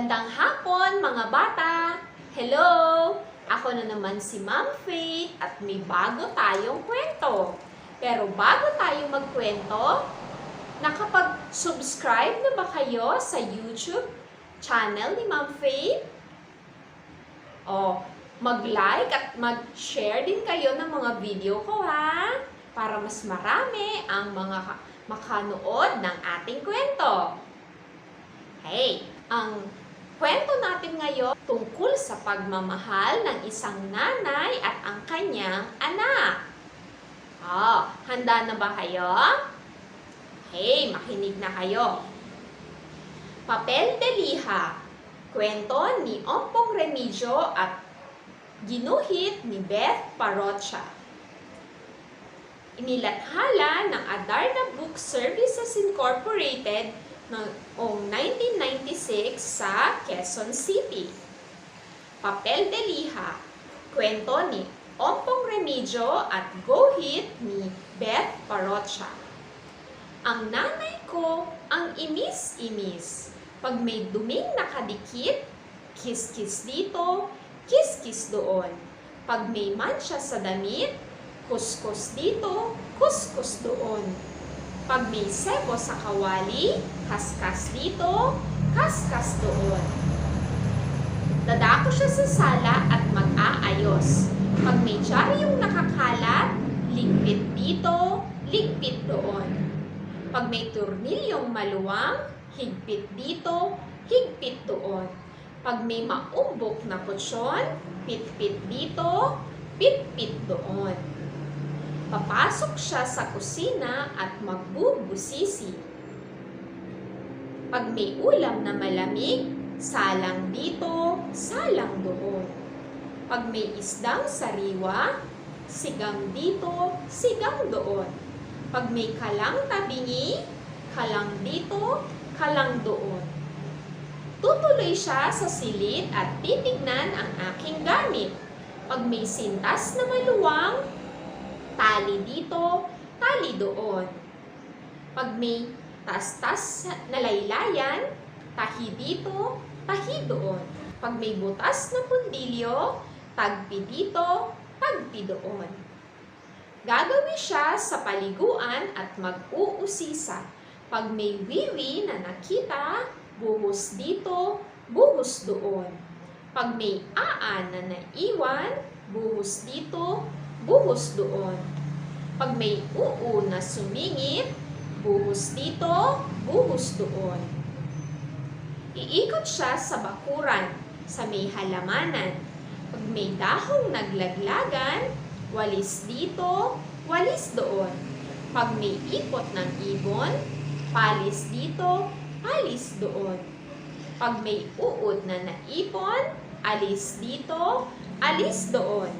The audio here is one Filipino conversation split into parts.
Magandang hapon mga bata! Hello! Ako na naman si Ma'am Faith at may bago tayong kwento. Pero bago tayo magkwento, nakapag-subscribe na ba kayo sa YouTube channel ni Ma'am Faith? O, mag-like at mag-share din kayo ng mga video ko ha, para mas marami ang mga makanood ng ating kwento. Hey, ang kwento natin ngayon tungkol sa pagmamahal ng isang nanay at ang kanyang anak. Handa na ba kayo? Hey, makinig na kayo. Papel de Liha, kwento ni Ompong Remigio at ginuhit ni Beth Parocha. Inilathala ng Adarna Book Services Incorporated noong 1996 sa Quezon City. Papel de Liha, kwento ni Ompong Remigio at guhit ni Beth Parocha. Ang nanay ko ang imis-imis. Pag may duming nakadikit, kiss-kiss dito, kiss-kiss doon. Pag may mancha sa damit, kuskus dito, kuskus doon. Pag may sebo sa kawali, kaskas dito, kaskas doon. Dadako siya sa sala at mag-aayos. Pag may diaryong nakakalat, ligpit dito, ligpit doon. Pag may tornilyong maluwang, higpit dito, higpit doon. Pag may maumbok na kutsyon, pit-pit dito, pit-pit doon. Papasok siya sa kusina at magbubusisi. Pag may ulam na malamig, salang dito, salang doon. Pag may isdang sariwa, sigang dito, sigang doon. Pag may kalang tabingi, kalang dito, kalang doon. Tutuloy siya sa silid at titignan ang aking gamit. Pag may sintas na maluwang, tali dito, tali doon. Pag may tas-tas na laylayan, tahi dito, tahi doon. Pag may butas na pundilyo, tagpi dito, tagpi doon. Gagawin siya sa paliguan at mag-uusisa. Pag may wiwi na nakita, buhos dito, buhos doon. Pag may aan na naiwan, buhos dito, buhos doon. Pag may uu na sumingit, buhos dito, buhos doon. Iikot siya sa bakuran, sa may halamanan. Pag may dahong naglaglagan, walis dito, walis doon. Pag may ipot ng ibon, palis dito, palis doon. Pag may uod na naipon, alis dito, alis doon.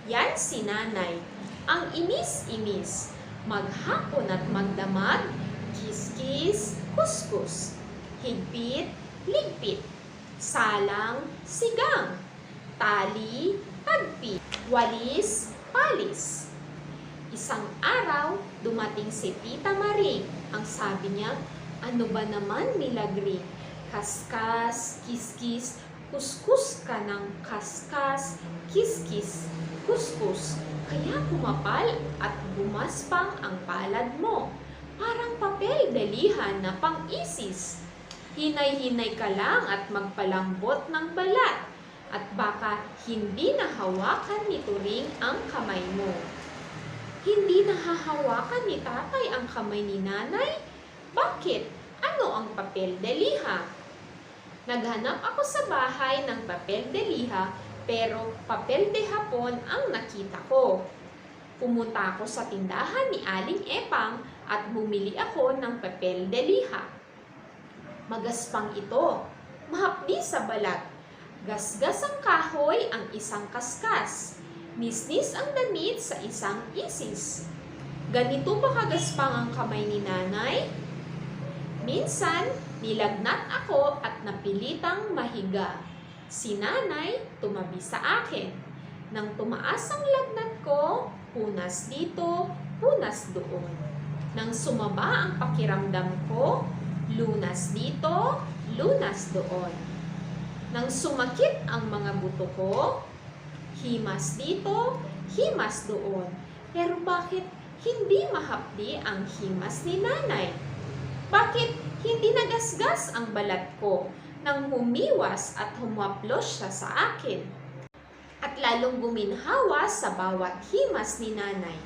Yan si nanay, ang imis-imis, maghapon at magdamag, kiss-kiss, kuskus, higpit, ligpit, salang, sigang, tali, tagpi, walis, palis. Isang araw, dumating si Tita Maring. Ang sabi niya, ano ba naman milagring? Kaskas, kiss-kiss, kuskus ka ng kaskas, kiss-kiss, kuskus, kaya kumapal at bumaspang ang palad mo. Parang papel de liha na pang-isis. Hinay-hinay ka lang at magpalambot ng balat. At baka hindi nahawakan ni Turing ang kamay mo. Hindi nahahawakan ni tatay ang kamay ni nanay? Bakit? Ano ang papel de liha? Naghanap ako sa bahay ng papel de liha, pero papel de hapon ang nakita ko. Pumunta ako sa tindahan ni Aling Epang at bumili ako ng papel de liha. Magaspang ito, mahapdi sa balat. Gasgas ang kahoy ang isang kaskas. Nisnis ang damit sa isang isis. Ganito ba kagaspang ang kamay ni nanay? Minsan, nilagnat ako at napilitang mahiga. Si nanay tumabi sa akin. Nang tumaas ang lagnat ko, punas dito, punas doon. Nang sumaba ang pakiramdam ko, lunas dito, lunas doon. Nang sumakit ang mga buto ko, himas dito, himas doon. Pero bakit hindi mahapdi ang himas ni nanay? Bakit hindi nagasgas ang balat ko nang humiwas at humaplos siya sa akin? At lalong guminhawa sa bawat himas ni nanay.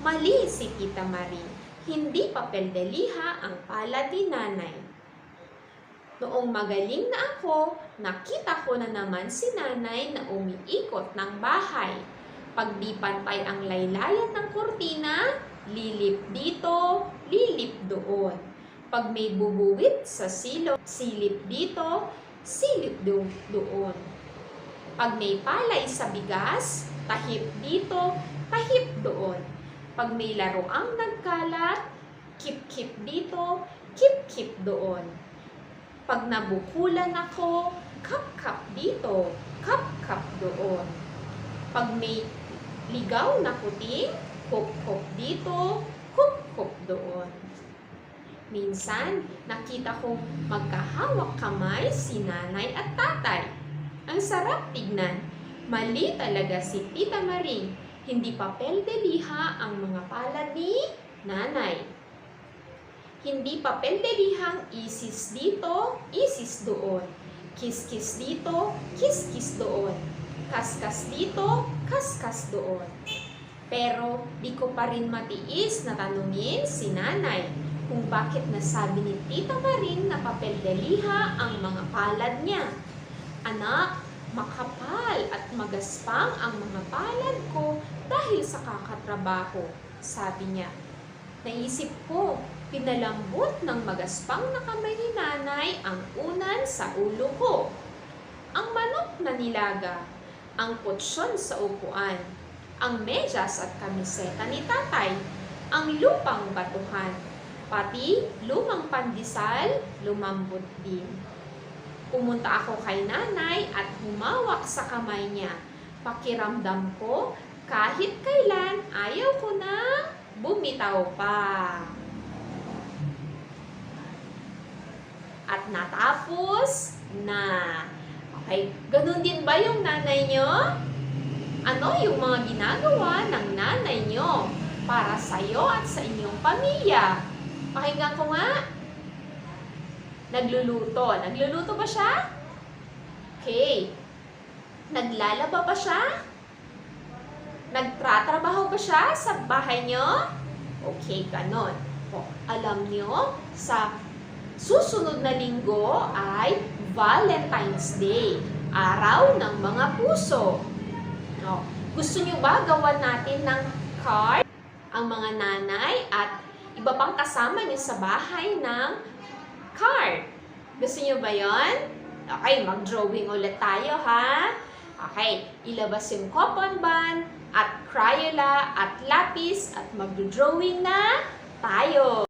Mali si Tita Marie, hindi papel de liha ang palad ni nanay. Noong magaling na ako, nakita ko na naman si nanay na umiikot ng bahay. Pag di pantay ang laylayan ng kurtina, lilip dito, lilip doon. Pag may bubuwit sa silong, silip dito, silip doon. Pag may palay sa bigas, tahip dito, tahip doon. Pag may laruang nagkalat, kip-kip dito, kip-kip doon. Pag nabukulan ako, kap-kap dito, kap-kap doon. Pag may ligaw na kuting, kup-kup dito, kup-kup doon. Minsan, nakita kong magkahawak kamay si nanay at tatay. Ang sarap tignan. Mali talaga si Tita Marie. Hindi papel de liha ang mga palad ni nanay. Hindi papel de lihang isis dito, isis doon. Kiss-kiss dito, kiss-kiss doon. Kas-kas dito, kas-kas doon. Pero di ko pa rin matiis na tanungin si nanay kung bakit nasabi ni Tita Marie na papel de liha ang mga palad niya. Anak, makapal at magaspang ang mga palad ko dahil sa kakatrabaho, sabi niya. Naisip ko, pinalambot ng magaspang na kamay ni nanay ang unan sa ulo ko. Ang manok na nilaga, ang kutsyon sa upuan, ang medyas at kamiseta ni tatay, ang lupang batuhan, pati lumang pandesal, lumambot din. Pumunta ako kay nanay at humawak sa kamay niya. Pakiramdam ko, kahit kailan ayaw ko nang bumitaw pa. At natapos na. Okay, ganun din ba yung nanay nyo? Ano yung mga ginagawa ng nanay nyo para sa'yo at sa inyong pamilya? Pakinggan ko nga. Nagluluto. Nagluluto ba siya? Okay. Naglalaba ba siya? Nagtratrabaho ba siya sa bahay nyo? Okay, ganon. O, alam nyo, sa susunod na linggo ay Valentine's Day, araw ng mga puso. O, gusto nyo ba gawan natin ng card ang mga nanay at iba pang kasama nyo sa bahay ng card? Gusto nyo ba yon? Okay, mag-drawing ulit tayo ha. Okay, ilabas yung coupon band at Crayola at lapis at mag-drawing na tayo.